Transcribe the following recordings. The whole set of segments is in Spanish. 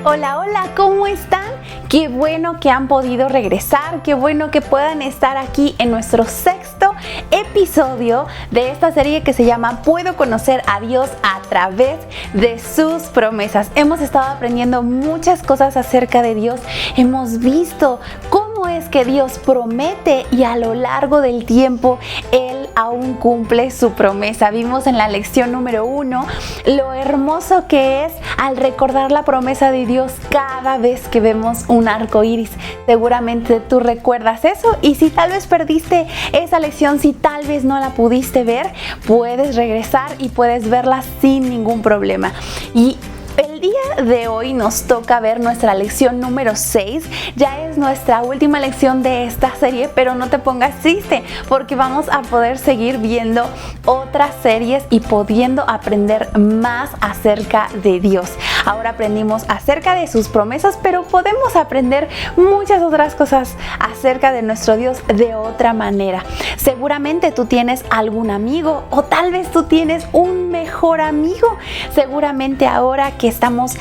Hola, hola, ¿cómo están? Qué bueno que han podido regresar, qué bueno que puedan estar aquí en nuestro sexto episodio de esta serie que se llama Puedo conocer a Dios a través de sus promesas. Hemos estado aprendiendo muchas cosas acerca de Dios, hemos visto cómo es que Dios promete y a lo largo del tiempo Él aún cumple su promesa. Vimos en la lección número 1 lo hermoso que es al recordar la promesa de Dios cada vez que vemos un arco iris. Seguramente tú recuerdas eso, y si tal vez perdiste esa lección, si tal vez no la pudiste ver, puedes regresar y puedes verla sin ningún problema. Y el día de hoy nos toca ver nuestra lección número 6. Ya es nuestra última lección de esta serie, pero no te pongas triste porque vamos a poder seguir viendo otras series y pudiendo aprender más acerca de Dios. Ahora aprendimos acerca de sus promesas, pero podemos aprender muchas otras cosas acerca de nuestro Dios de otra manera. Seguramente tú tienes algún amigo, o tal vez tú tienes un mejor amigo. Seguramente ahora que estamos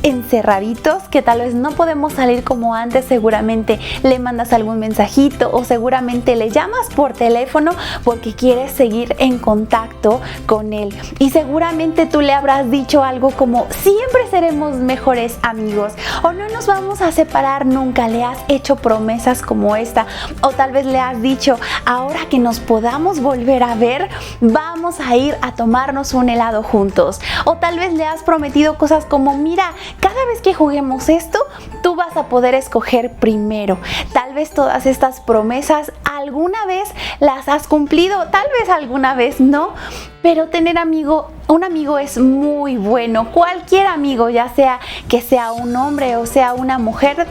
encerraditos, que tal vez no podemos salir como antes, seguramente le mandas algún mensajito o seguramente le llamas por teléfono porque quieres seguir en contacto con él. Y seguramente tú le habrás dicho algo como: siempre seremos mejores amigos, o no nos vamos a separar nunca. Le has hecho promesas como esta, o tal vez le has dicho: ahora que nos podamos volver a ver, vamos a ir a tomarnos un helado juntos. O tal vez le has prometido cosas como: mira, cada vez que juguemos esto, tú vas a poder escoger primero. Tal vez todas estas promesas alguna vez las has cumplido, tal vez alguna vez no, pero tener un amigo es muy bueno. Cualquier amigo, ya sea que sea un hombre o sea una mujer,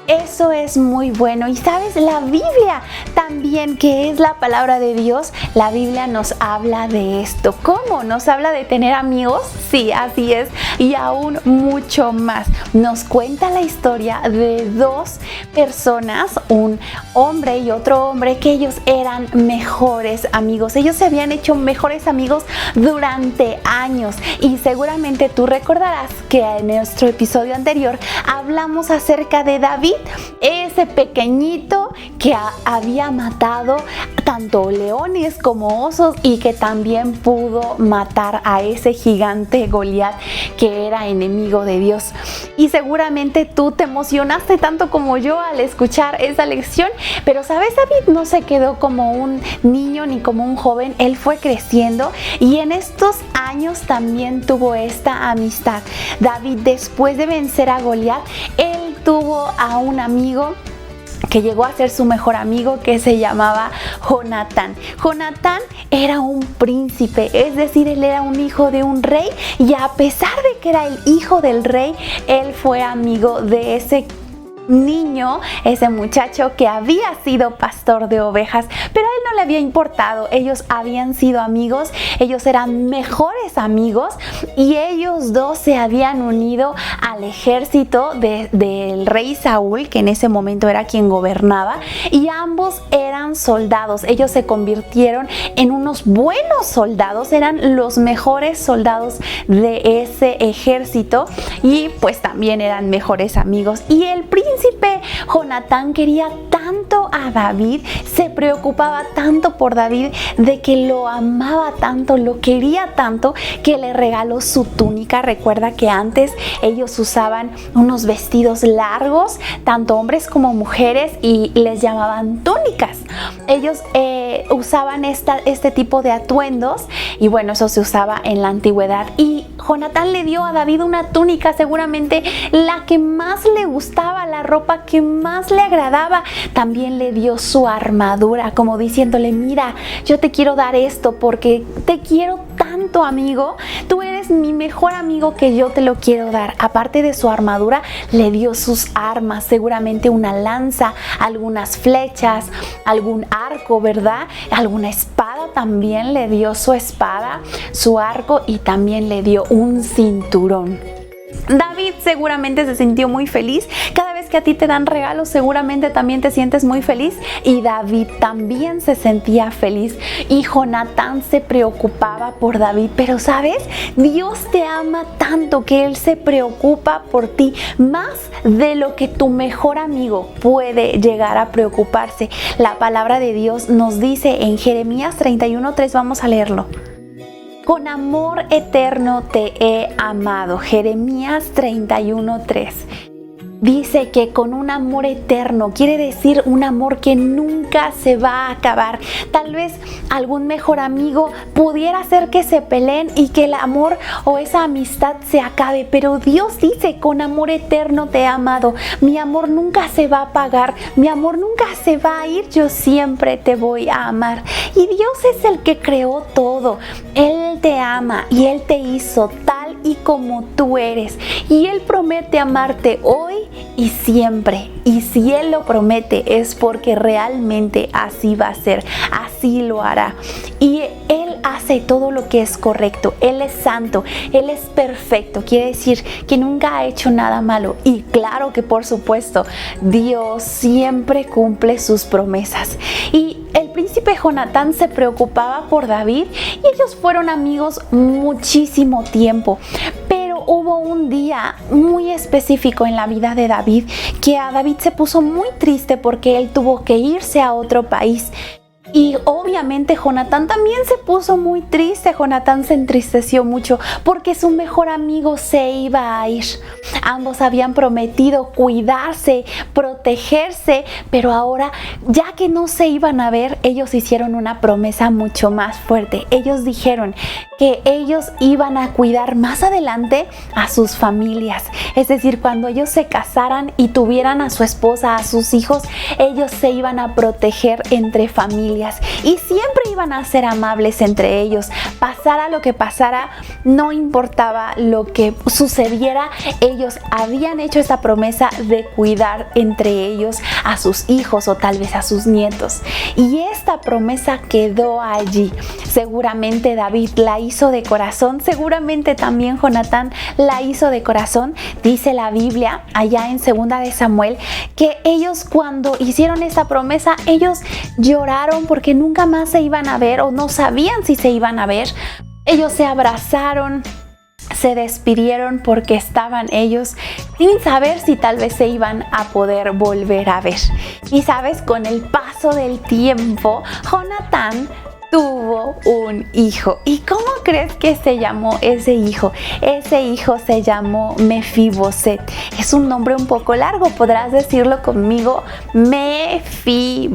eso es muy bueno. Y sabes, la Biblia también, que es la palabra de Dios, la Biblia nos habla de esto. ¿Cómo? ¿Nos habla de tener amigos? Sí, así es, y aún mucho más. Nos cuenta la historia de dos personas, un hombre y otro hombre, que ellos eran mejores amigos. Ellos se habían hecho mejores amigos durante años, y seguramente tú recordarás que en nuestro episodio anterior hablamos acerca de David, ese pequeñito que había matado tanto leones como osos, y que también pudo matar a ese gigante Goliat que era enemigo de Dios. Y seguramente tú te emocionaste tanto como yo al escuchar esa lección, pero sabes, David no se quedó como un niño ni como un joven. Él fue creciendo, y en estos años también tuvo esta amistad. David, después de vencer a Goliat, él tuvo a un amigo que llegó a ser su mejor amigo, que se llamaba Jonatán. Jonatán era un príncipe, es decir, él era un hijo de un rey, y a pesar de que era el hijo del rey, él fue amigo de ese niño, ese muchacho que había sido pastor de ovejas, pero a él no le había importado. Ellos habían sido amigos, ellos eran mejores amigos, y ellos dos se habían unido al ejército del rey Saúl, que en ese momento era quien gobernaba, y ambos eran soldados. Ellos se convirtieron en unos buenos soldados, eran los mejores soldados de ese ejército, y pues también eran mejores amigos. Y el príncipe Jonatán quería tanto a David, se preocupaba tanto por David, de que lo amaba tanto, lo quería tanto, que le regaló su túnica. Recuerda que antes ellos usaban unos vestidos largos, tanto hombres como mujeres, y les llamaban túnicas. Ellos usaban este tipo de atuendos, y bueno, eso se usaba en la antigüedad. Y Jonatán le dio a David una túnica, seguramente la que más le gustaba, la ropa que más le agradaba. También le dio su armadura, como diciéndole: mira, yo te quiero dar esto porque te quiero tanto, amigo. Tú eres mi mejor amigo, que yo te lo quiero dar. Aparte de su armadura, le dio sus armas, seguramente una lanza, algunas flechas, algún arco, ¿verdad? Alguna espada, también le dio su espada, su arco, y también le dio un cinturón. David seguramente se sintió muy feliz. Cada vez que a ti te dan regalos, seguramente también te sientes muy feliz. Y David también se sentía feliz. Y Jonatán se preocupaba por David. Pero ¿sabes? Dios te ama tanto que Él se preocupa por ti más de lo que tu mejor amigo puede llegar a preocuparse. La palabra de Dios nos dice en Jeremías 31:3, vamos a leerlo. Con amor eterno te he amado. Jeremías 31:3. Dice que con un amor eterno, quiere decir un amor que nunca se va a acabar. Tal vez algún mejor amigo pudiera hacer que se peleen y que el amor o esa amistad se acabe, pero Dios dice, con amor eterno te he amado. Mi amor nunca se va a apagar, mi amor nunca se va a ir, yo siempre te voy a amar. Y Dios es el que creó todo. Él te ama y Él te hizo tal y como tú eres. Y Él promete amarte hoy y siempre. Y si Él lo promete es porque realmente así va a ser, así lo hará. Y Él hace todo lo que es correcto. Él es santo, Él es perfecto. Quiere decir que nunca ha hecho nada malo. Y claro que por supuesto, Dios siempre cumple sus promesas. Y el príncipe Jonatán se preocupaba por David y ellos fueron amigos muchísimo tiempo. Pero hubo un día muy específico en la vida de David que a David se puso muy triste porque él tuvo que irse a otro país. Y obviamente Jonatán también se puso muy triste. Jonatán se entristeció mucho porque su mejor amigo se iba a ir. Ambos habían prometido cuidarse, protegerse, pero ahora, ya que no se iban a ver, ellos hicieron una promesa mucho más fuerte. Ellos dijeron que ellos iban a cuidar más adelante a sus familias. Es decir, cuando ellos se casaran y tuvieran a su esposa, a sus hijos, ellos se iban a proteger entre familias. Y siempre iban a ser amables entre ellos. Pasara lo que pasara, no importaba lo que sucediera, ellos habían hecho esta promesa de cuidar entre ellos a sus hijos o tal vez a sus nietos. Y esta promesa quedó allí. Seguramente David la hizo de corazón, seguramente también Jonatán la hizo de corazón. Dice la Biblia allá en 2 de Samuel que ellos, cuando hicieron esta promesa, ellos lloraron porque nunca más se iban a ver o no sabían si se iban a ver. Ellos se abrazaron, se despidieron porque estaban ellos sin saber si tal vez se iban a poder volver a ver. Y sabes, con el paso del tiempo, Jonatán tuvo un hijo. ¿Y cómo crees que se llamó ese hijo? Ese hijo se llamó Mefiboset. Es un nombre un poco largo, podrás decirlo conmigo, Mefiboset.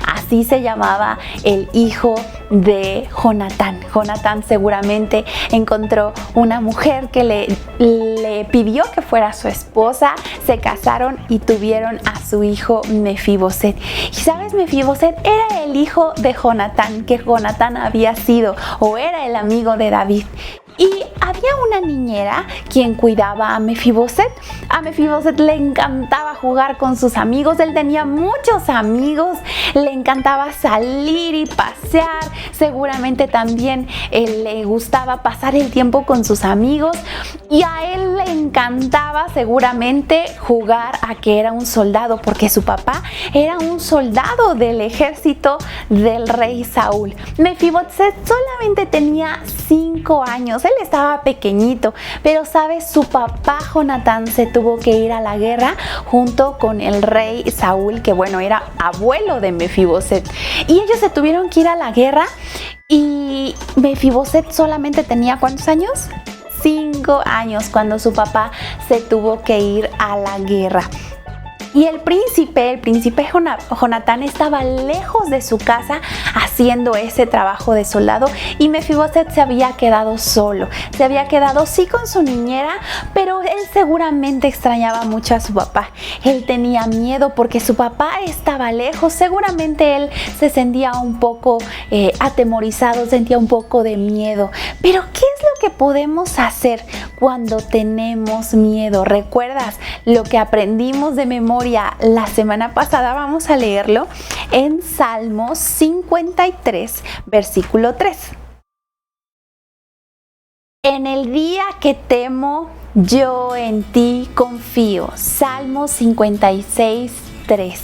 Así se llamaba el hijo de Jonatán. Jonatán seguramente encontró una mujer que le pidió que fuera su esposa, se casaron y tuvieron a su hijo Mefiboset. Y sabes, Mefiboset era el hijo de Jonatán, que Jonatán había sido o era el amigo de David. Y había una niñera quien cuidaba a Mefiboset. A Mefiboset le encantaba jugar con sus amigos. Él tenía muchos amigos. Le encantaba salir y pasear. Seguramente también le gustaba pasar el tiempo con sus amigos. Y a él le encantaba seguramente jugar a que era un soldado, porque su papá era un soldado del ejército del rey Saúl. Mefiboset solamente tenía 5 años. Él estaba pequeñito, pero sabes, su papá Jonatán se tuvo que ir a la guerra junto con el rey Saúl, que bueno, era abuelo de Mefiboset. Y ellos se tuvieron que ir a la guerra y Mefiboset solamente tenía ¿cuántos años? 5 años cuando su papá se tuvo que ir a la guerra. Y el príncipe Jonatán estaba lejos de su casa haciendo ese trabajo de soldado y Mefiboset se había quedado solo. Se había quedado sí con su niñera, pero él seguramente extrañaba mucho a su papá. Él tenía miedo porque su papá estaba lejos. Seguramente él se sentía un poco atemorizado, sentía un poco de miedo. Pero ¿qué es lo que podemos hacer cuando tenemos miedo? ¿Recuerdas lo que aprendimos de memoria la semana pasada? Vamos a leerlo en Salmos 53, versículo 3. En el día que temo, yo en ti confío. Salmo 56:3.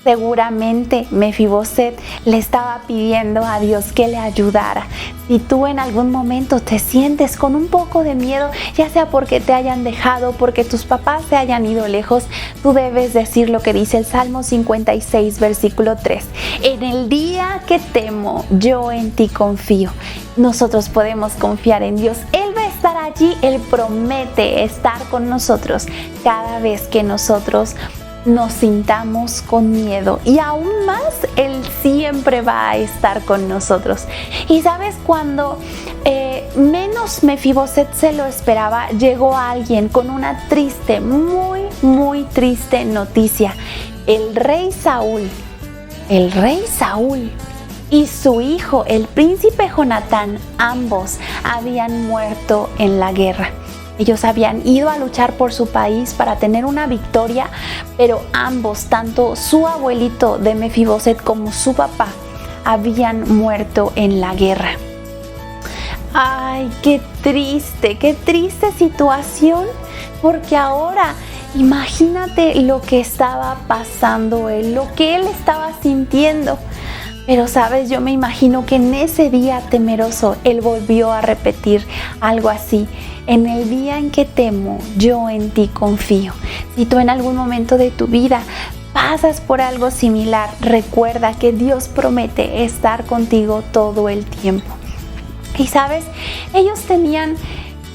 Seguramente Mefiboset le estaba pidiendo a Dios que le ayudara. Si tú en algún momento te sientes con un poco de miedo, ya sea porque te hayan dejado, porque tus papás se hayan ido lejos, tú debes decir lo que dice el Salmo 56, versículo 3. En el día que temo, yo en ti confío. Nosotros podemos confiar en Dios. Él va a estar allí, Él promete estar con nosotros cada vez que nosotros nos sintamos con miedo, y aún más Él siempre va a estar con nosotros. Y sabes, cuando menos Mefiboset se lo esperaba, llegó alguien con una triste, muy triste noticia. El rey Saúl y su hijo, el príncipe Jonatán, ambos habían muerto en la guerra. Ellos habían ido a luchar por su país para tener una victoria, pero ambos, tanto su abuelito de Mefiboset como su papá, habían muerto en la guerra. Ay, qué triste situación, porque ahora imagínate lo que estaba pasando él, lo que él estaba sintiendo. Pero sabes, yo me imagino que en ese día temeroso, él volvió a repetir algo así: en el día en que temo, yo en ti confío. Si tú en algún momento de tu vida pasas por algo similar, recuerda que Dios promete estar contigo todo el tiempo. Y sabes, ellos tenían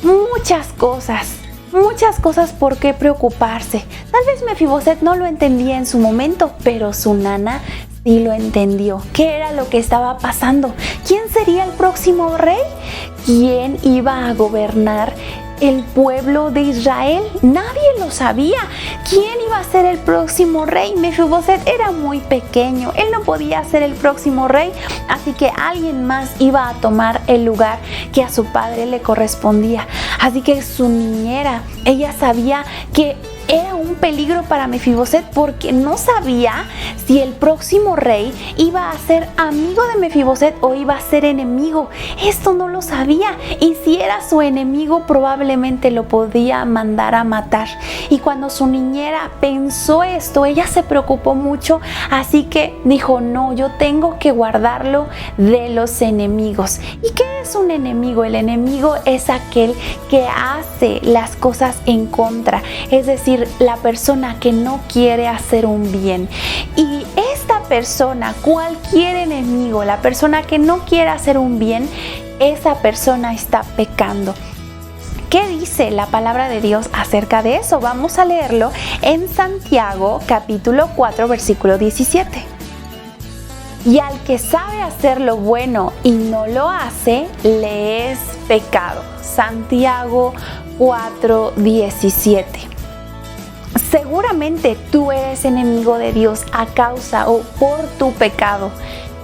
muchas cosas por qué preocuparse. Tal vez Mefiboset no lo entendía en su momento, pero su nana sí lo entendió. ¿Qué era lo que estaba pasando? ¿Quién sería el próximo rey? ¿Quién iba a gobernar el pueblo de Israel? Nadie lo sabía. ¿Quién iba a ser el próximo rey? Mefiboset era muy pequeño, él no podía ser el próximo rey, así que alguien más iba a tomar el lugar que a su padre le correspondía. Así que su niñera, ella sabía que era un peligro para Mefiboset, porque no sabía si el próximo rey iba a ser amigo de Mefiboset o iba a ser enemigo. Esto no lo sabía, y si era su enemigo probablemente lo podía mandar a matar. Y cuando su niñera pensó esto, ella se preocupó mucho, así que dijo: no, yo tengo que guardarlo de los enemigos. ¿Y qué es un enemigo? El enemigo es aquel que hace las cosas en contra, es decir, la persona que no quiere hacer un bien. Y esta persona, cualquier enemigo, la persona que no quiere hacer un bien, esa persona está pecando. ¿Qué dice la palabra de Dios acerca de eso? Vamos a leerlo en Santiago capítulo 4, versículo 17. Y al que sabe hacer lo bueno y no lo hace, le es pecado. Santiago 4, 17. Seguramente tú eres enemigo de Dios a causa o por tu pecado.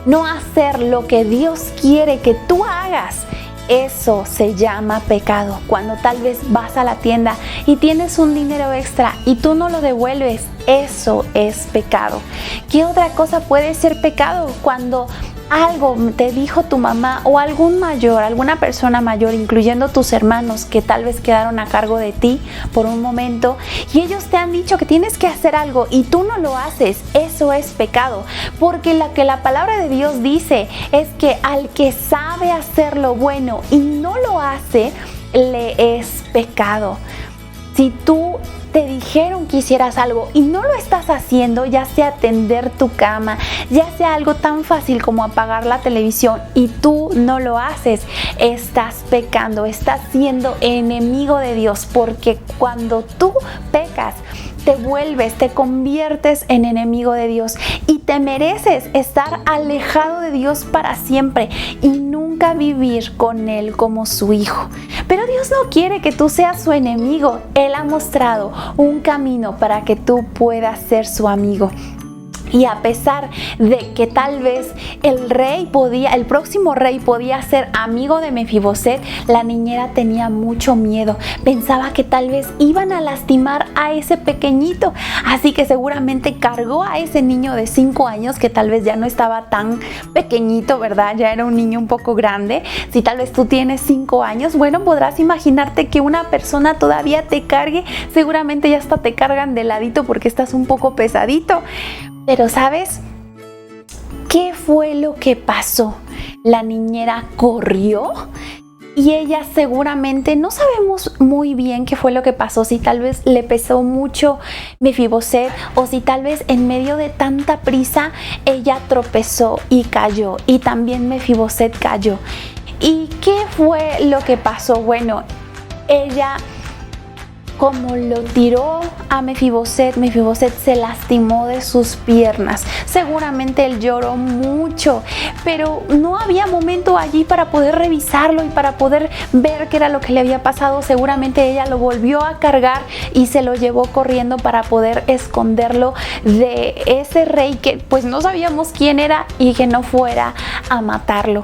No hacer lo que Dios quiere que tú hagas, eso se llama pecado. Cuando tal vez vas a la tienda y tienes un dinero extra y tú no lo devuelves, eso es pecado. ¿Qué otra cosa puede ser pecado? Cuando algo te dijo tu mamá o algún mayor, alguna persona mayor, incluyendo tus hermanos que tal vez quedaron a cargo de ti por un momento, y ellos te han dicho que tienes que hacer algo y tú no lo haces, eso es pecado. Porque lo que la palabra de Dios dice es que al que sabe hacer lo bueno y no lo hace, le es pecado. Si tú te dijeron que hicieras algo y no lo estás haciendo, ya sea tender tu cama, ya sea algo tan fácil como apagar la televisión, y tú no lo haces, estás pecando, estás siendo enemigo de Dios, porque cuando tú pecas, te conviertes en enemigo de Dios y te mereces estar alejado de Dios para siempre y nunca vivir con Él como su hijo. Pero Dios no quiere que tú seas su enemigo. Él ha mostrado un camino para que tú puedas ser su amigo. Y a pesar de que tal vez el próximo rey podía ser amigo de Mefiboset, la niñera tenía mucho miedo. Pensaba que tal vez iban a lastimar a ese pequeñito. Así que seguramente cargó a ese niño de 5 años, que tal vez ya no estaba tan pequeñito, ¿verdad? Ya era un niño un poco grande. Si tal vez tú tienes 5 años, bueno, podrás imaginarte que una persona todavía te cargue. Seguramente ya hasta te cargan de ladito porque estás un poco pesadito. Pero ¿sabes qué fue lo que pasó? La niñera corrió y ella seguramente, no sabemos muy bien qué fue lo que pasó, si tal vez le pesó mucho Mefiboset o si tal vez en medio de tanta prisa ella tropezó y cayó, y también Mefiboset cayó. ¿Y qué fue lo que pasó? Bueno, ella, como lo tiró a Mefiboset se lastimó de sus piernas. Seguramente él lloró mucho, pero no había momento allí para poder revisarlo y para poder ver qué era lo que le había pasado. Seguramente ella lo volvió a cargar y se lo llevó corriendo para poder esconderlo de ese rey que pues no sabíamos quién era y que no fuera a matarlo.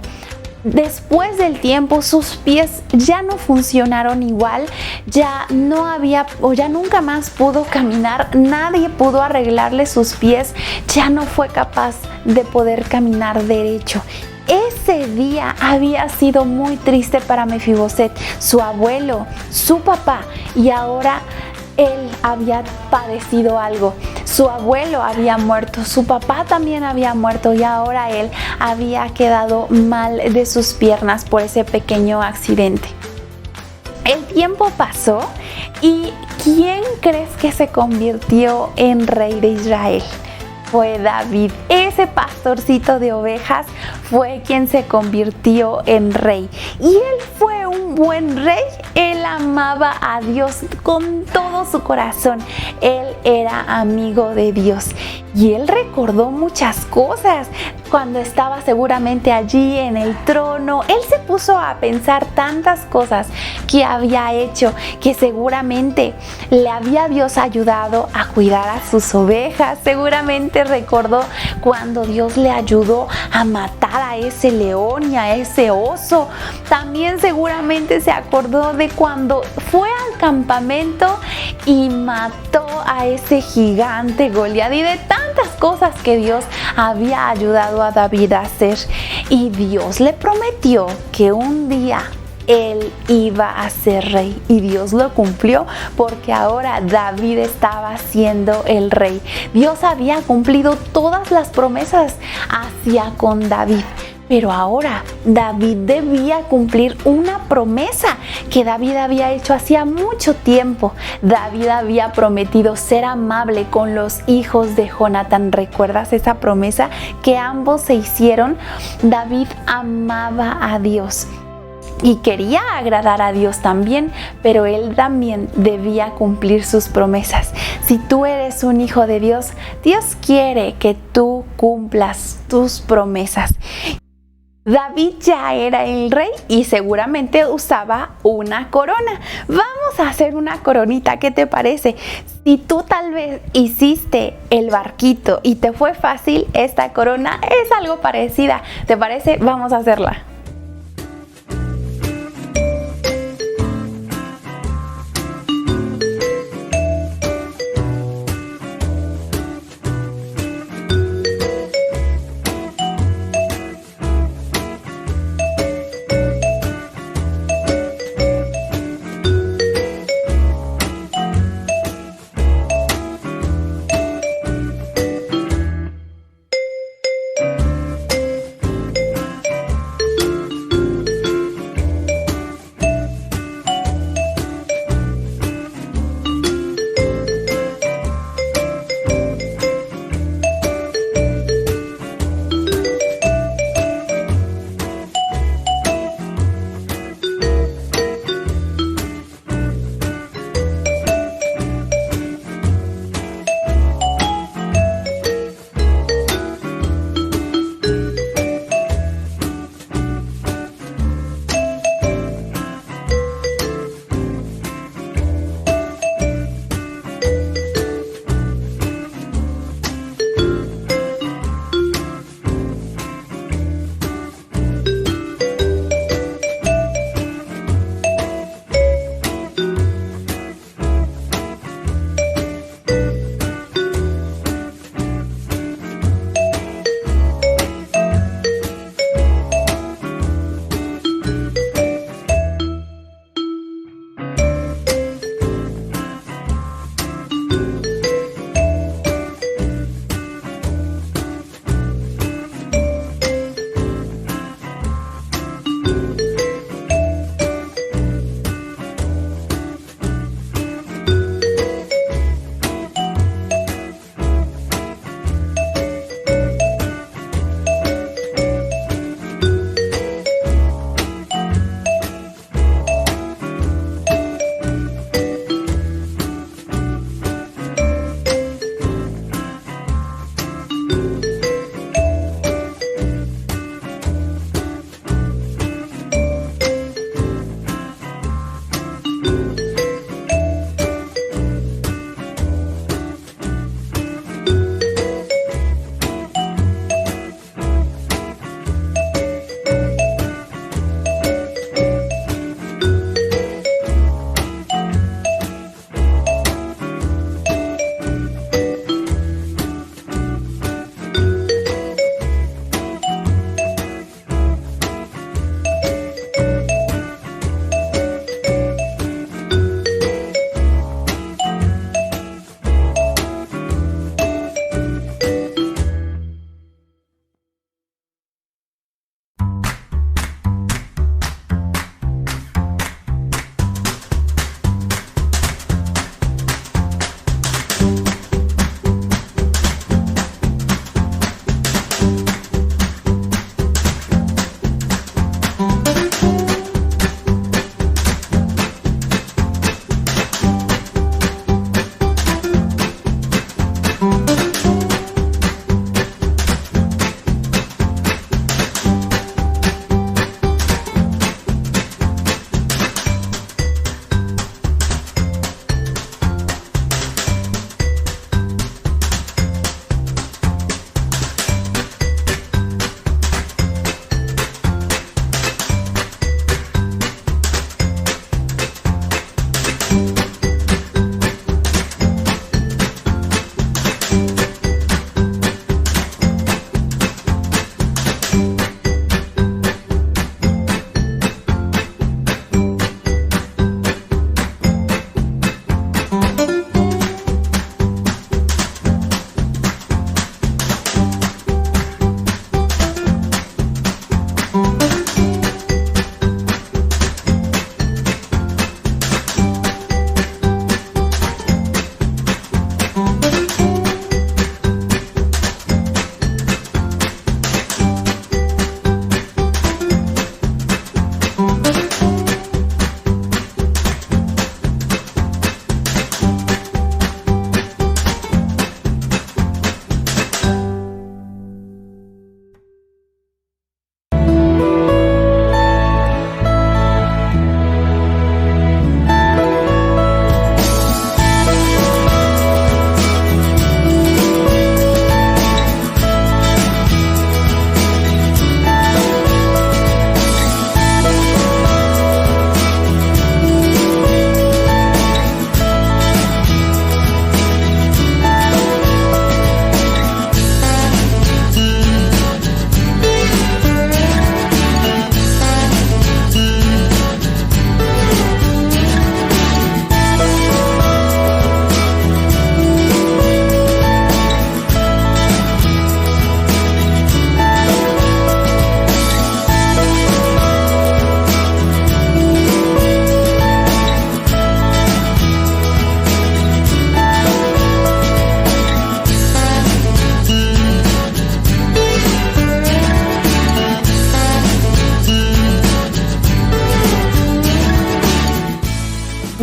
Después del tiempo, sus pies ya no funcionaron igual, ya nunca más pudo caminar, nadie pudo arreglarle sus pies, ya no fue capaz de poder caminar derecho. Ese día había sido muy triste para Mefiboset, su abuelo, su papá, y ahora él había padecido algo. Su abuelo había muerto, su papá también había muerto y ahora él había quedado mal de sus piernas por ese pequeño accidente. El tiempo pasó y ¿quién crees que se convirtió en rey de Israel? Fue David. Ese pastorcito de ovejas fue quien se convirtió en rey. Y él fue un buen rey. Él amaba a Dios con todo su corazón. Él era amigo de Dios. Y él recordó muchas cosas. Cuando estaba seguramente allí en el trono, él se puso a pensar tantas cosas que había hecho, que seguramente le había Dios ayudado a cuidar a sus ovejas. Seguramente recordó cuando Dios le ayudó a matar a ese león y a ese oso. También seguramente se acordó de cuando fue al campamento y mató a ese gigante Goliat, y de tantas cosas que Dios había ayudado a David a hacer. Y Dios le prometió que un día él iba a ser rey, y Dios lo cumplió, porque ahora David estaba siendo el rey. Dios había cumplido todas las promesas hacia con David, pero ahora David debía cumplir una promesa que David había hecho hacía mucho tiempo. David había prometido ser amable con los hijos de Jonatán. ¿Recuerdas esa promesa que ambos se hicieron? David amaba a Dios y quería agradar a Dios también, pero él también debía cumplir sus promesas. Si tú eres un hijo de Dios, Dios quiere que tú cumplas tus promesas. David ya era el rey y seguramente usaba una corona. Vamos a hacer una coronita, ¿qué te parece? Si tú tal vez hiciste el barquito y te fue fácil, esta corona es algo parecida. ¿Te parece? Vamos a hacerla.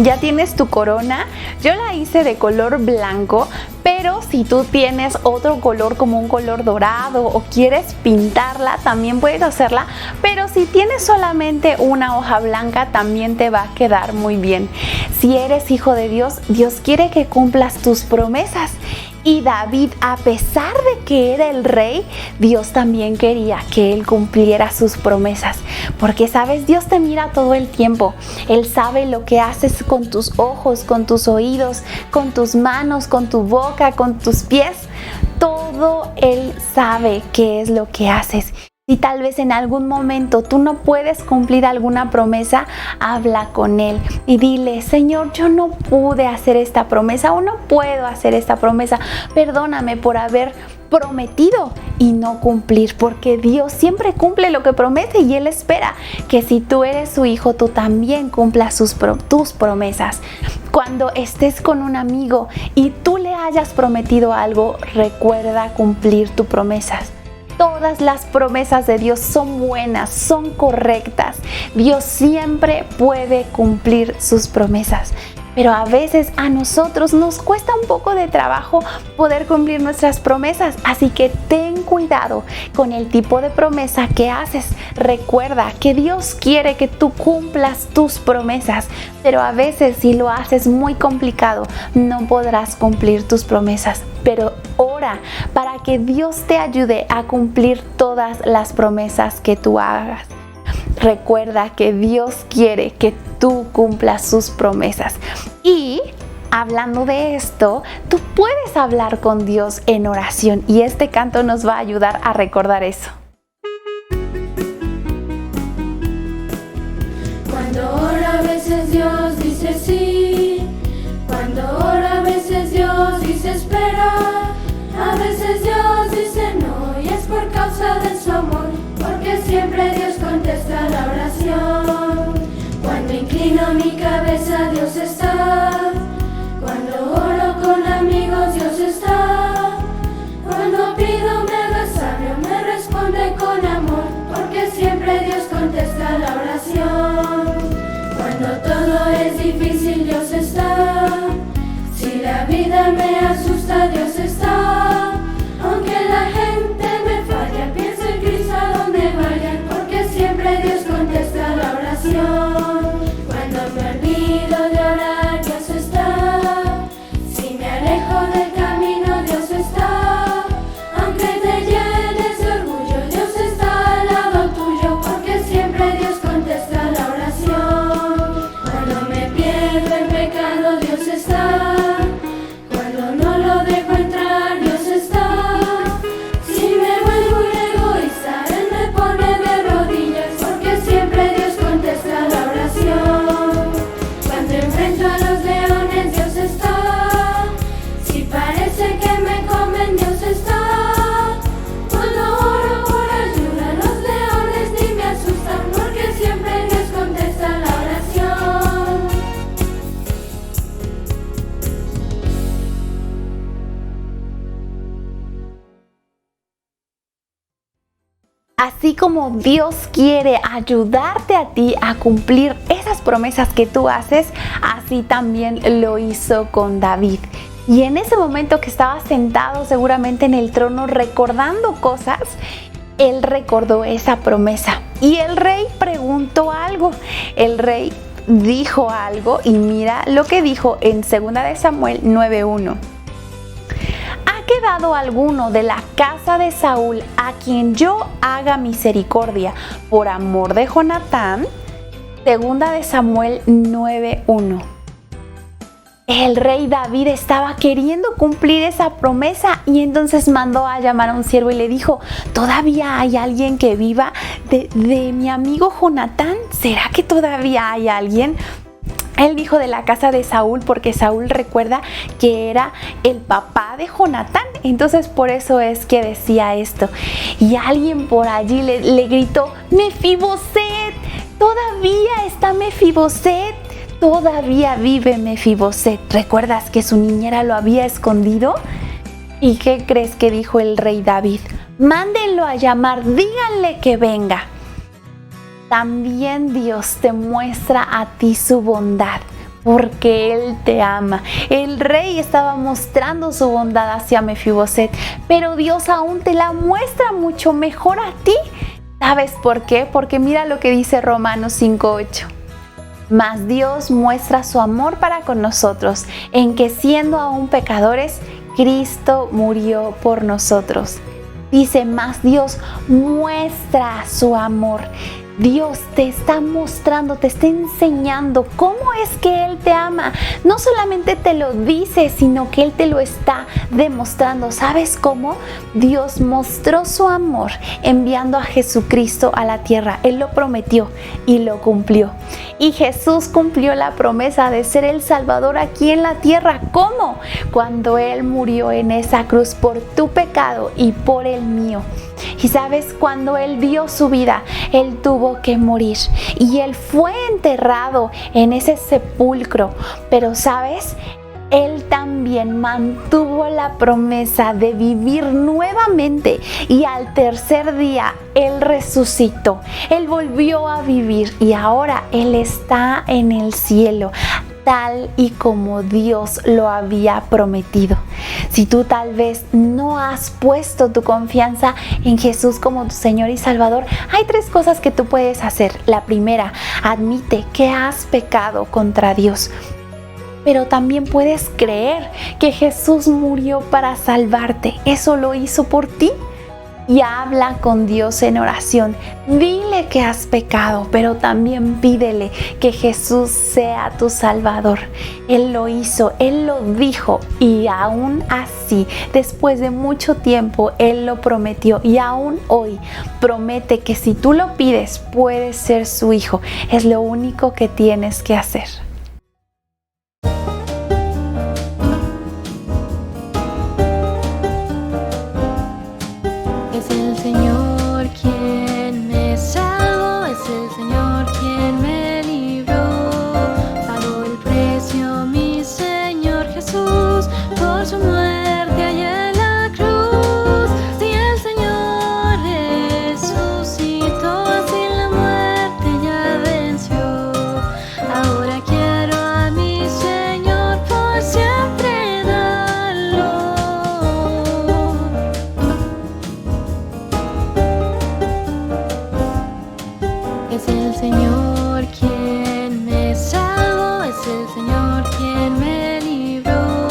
ya tienes tu corona. Yo la hice de color blanco, pero si tú tienes otro color como un color dorado o quieres pintarla, también puedes hacerla, pero si tienes solamente una hoja blanca también te va a quedar muy bien. Si eres hijo de Dios, Dios quiere que cumplas tus promesas. Y David, a pesar de que era el rey, Dios también quería que él cumpliera sus promesas. Porque, ¿sabes? Dios te mira todo el tiempo. Él sabe lo que haces con tus ojos, con tus oídos, con tus manos, con tu boca, con tus pies. Todo Él sabe qué es lo que haces. Si tal vez en algún momento tú no puedes cumplir alguna promesa, habla con Él y dile: Señor, yo no pude hacer esta promesa o no puedo hacer esta promesa. Perdóname por haber prometido y no cumplir, porque Dios siempre cumple lo que promete y Él espera que si tú eres su hijo, tú también cumplas tus promesas. Cuando estés con un amigo y tú le hayas prometido algo, recuerda cumplir tus promesas. Todas las promesas de Dios son buenas, son correctas. Dios siempre puede cumplir sus promesas. Pero a veces a nosotros nos cuesta un poco de trabajo poder cumplir nuestras promesas. Así que ten cuidado con el tipo de promesa que haces. Recuerda que Dios quiere que tú cumplas tus promesas. Pero a veces si lo haces muy complicado, no podrás cumplir tus promesas. Pero ora para que Dios te ayude a cumplir todas las promesas que tú hagas. Recuerda que Dios quiere que tú cumplas sus promesas. Y hablando de esto, tú puedes hablar con Dios en oración y este canto nos va a ayudar a recordar eso. Cuando ora a veces Dios dice sí, cuando ora a veces Dios dice espera, a veces Dios dice no y es por causa de su amor, porque siempre Dios contesta la oración. Cuando inclino mi cabeza Dios está, cuando oro con amigos Dios está, cuando pido me haga sabio, me responde con amor, porque siempre Dios contesta la oración. Cuando todo es difícil Dios está, si la vida me asusta Dios está, aunque la gente me falla, pienso en Cristo a donde vaya, porque siempre Dios contesta la oración. Cuando me olvido de orar Dios está, si me alejo del camino Dios está, aunque te llenes de orgullo Dios está al lado tuyo, porque siempre Dios contesta la oración. Cuando me pierdo en pecado Dios está, cuando no lo dejo entrar Dios está, si me vuelvo un egoísta Él me pone de rodillas, porque siempre Dios contesta la oración. Cuando enfrento a los leones Dios está, si parece que me comen Dios está, cuando oro por ayuda los leones ni me asustan, porque siempre Dios contesta la oración. Así como Dios quiere ayudarte a ti a cumplir esas promesas que tú haces, así también lo hizo con David. Y en ese momento que estaba sentado seguramente en el trono recordando cosas, él recordó esa promesa. Y el rey preguntó algo. El rey dijo algo y mira lo que dijo en 2 de Samuel 9:1. ¿Ha quedado alguno de la casa de Saúl a quien yo haga misericordia por amor de Jonatán? 2 de Samuel 9:1. El rey David estaba queriendo cumplir esa promesa y entonces mandó a llamar a un siervo y le dijo: ¿todavía hay alguien que viva de mi amigo Jonatán? ¿Será que todavía hay alguien? Él dijo de la casa de Saúl porque Saúl recuerda que era el papá de Jonatán. Entonces por eso es que decía esto. Y alguien por allí le gritó: ¡Mefiboset! ¡Todavía está Mefiboset! Todavía vive Mefiboset. ¿Recuerdas que su niñera lo había escondido? ¿Y qué crees que dijo el rey David? Mándenlo a llamar, díganle que venga. También Dios te muestra a ti su bondad. porque Él te ama. El rey estaba mostrando su bondad hacia Mefiboset, pero Dios aún te la muestra mucho mejor a ti. ¿Sabes por qué? Porque mira lo que dice Romanos 5:8. Mas Dios muestra su amor para con nosotros, en que siendo aún pecadores, Cristo murió por nosotros. Dice, mas Dios muestra su amor. Dios te está mostrando, te está enseñando cómo es que Él te ama. No solamente te lo dice, sino que Él te lo está demostrando. ¿Sabes cómo? Dios mostró su amor enviando a Jesucristo a la tierra. Él lo prometió y lo cumplió. Y Jesús cumplió la promesa de ser el Salvador aquí en la tierra. ¿Cómo? Cuando Él murió en esa cruz por tu pecado y por el mío. Y sabes, cuando Él dio su vida, Él tuvo que morir y Él fue enterrado en ese sepulcro. Pero sabes, Él también mantuvo la promesa de vivir nuevamente y al tercer día Él resucitó. Él volvió a vivir y ahora Él está en el cielo, tal y como Dios lo había prometido. Si tú tal vez no has puesto tu confianza en Jesús como tu Señor y Salvador, hay 3 cosas que tú puedes hacer. La primera, admite que has pecado contra Dios. Pero también puedes creer que Jesús murió para salvarte. Eso lo hizo por ti. Y habla con Dios en oración. Dile que has pecado, pero también pídele que Jesús sea tu Salvador. Él lo hizo, Él lo dijo y aún así, después de mucho tiempo, Él lo prometió y aún hoy promete que si tú lo pides, puedes ser su hijo. Es lo único que tienes que hacer. Es el Señor quien me salvó, es el Señor quien me libró. Pagó el precio mi Señor Jesús por su muerte allá en la cruz. Si el Señor resucitó, así la muerte ya venció. Ahora quiero a mi Señor por siempre darlo. Es el Señor quien me salvó, es el Señor quien me libró.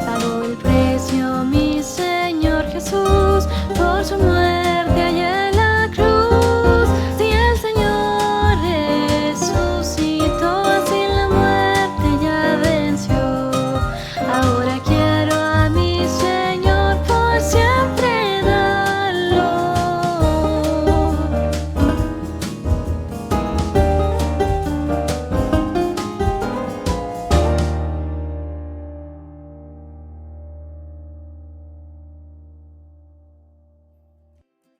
Pagó el precio mi Señor Jesús por su muerte allá en la cruz. Si el Señor resucitó, así la muerte ya venció. Ahora quiero a mi Señor por siempre darlo.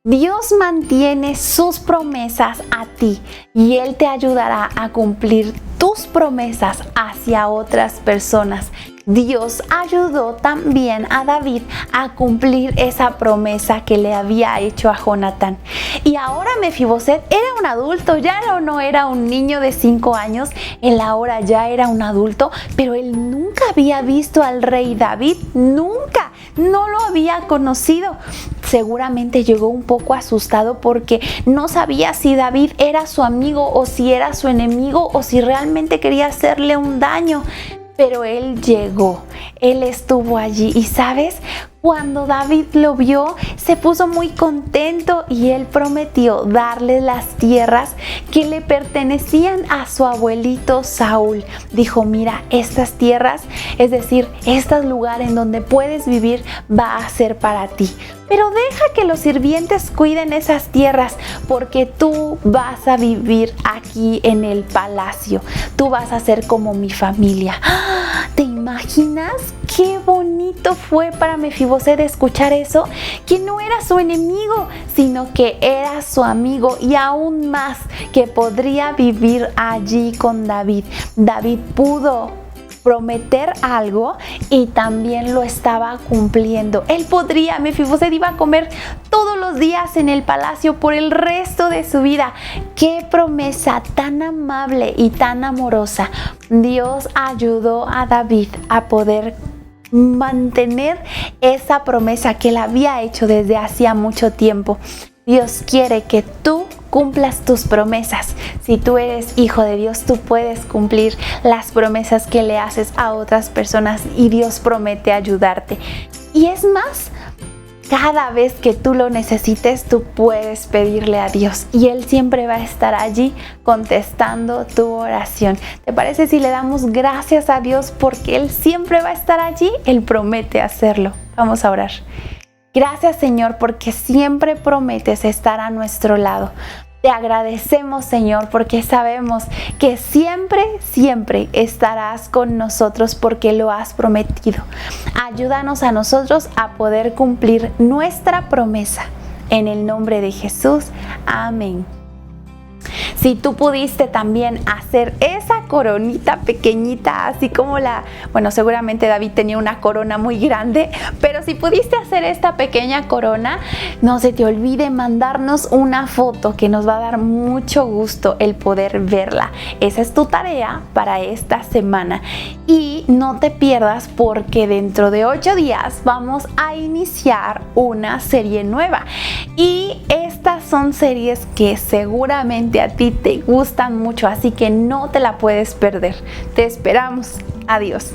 Dios mantiene sus promesas a ti y Él te ayudará a cumplir tus promesas hacia otras personas. Dios ayudó también a David a cumplir esa promesa que le había hecho a Jonatán. Y ahora Mefiboset era un adulto, ya no era un niño de 5 años, él ahora ya era un adulto, pero él nunca había visto al rey David, nunca, no lo había conocido. Seguramente llegó un poco asustado porque no sabía si David era su amigo o si era su enemigo o si realmente quería hacerle un daño. Pero él llegó, él estuvo allí y ¿sabes? Cuando David lo vio, se puso muy contento y él prometió darle las tierras que le pertenecían a su abuelito Saúl. Dijo, mira, estas tierras, es decir, este lugar en donde puedes vivir va a ser para ti. Pero deja que los sirvientes cuiden esas tierras porque tú vas a vivir aquí en el palacio. Tú vas a ser como mi familia. ¿Te imaginas qué bonito fue para Mefiboset escuchar eso? Que no era su enemigo, sino que era su amigo y aún más que podría vivir allí con David. David pudo prometer algo y también lo estaba cumpliendo. Él podría, Mefiboset iba a comer todos los días en el palacio por el resto de su vida. ¡Qué promesa tan amable y tan amorosa! Dios ayudó a David a poder mantener esa promesa que él había hecho desde hacía mucho tiempo. Dios quiere que tú cumplas tus promesas. Si tú eres hijo de Dios, tú puedes cumplir las promesas que le haces a otras personas y Dios promete ayudarte. Y es más, cada vez que tú lo necesites, tú puedes pedirle a Dios y Él siempre va a estar allí contestando tu oración. ¿Te parece si le damos gracias a Dios porque Él siempre va a estar allí? Él promete hacerlo. Vamos a orar. Gracias, Señor, porque siempre prometes estar a nuestro lado. Te agradecemos, Señor, porque sabemos que siempre, siempre estarás con nosotros porque lo has prometido. Ayúdanos a nosotros a poder cumplir nuestra promesa. En el nombre de Jesús. Amén. Si tú pudiste también hacer esa coronita pequeñita, así como seguramente David tenía una corona muy grande, pero si pudiste hacer esta pequeña corona, no se te olvide mandarnos una foto que nos va a dar mucho gusto el poder verla. Esa es tu tarea para esta semana. Y no te pierdas porque dentro de 8 días vamos a iniciar una serie nueva. Y estas son series que seguramente a ti te gustan mucho, así que no te la puedes perder. Te esperamos. Adiós.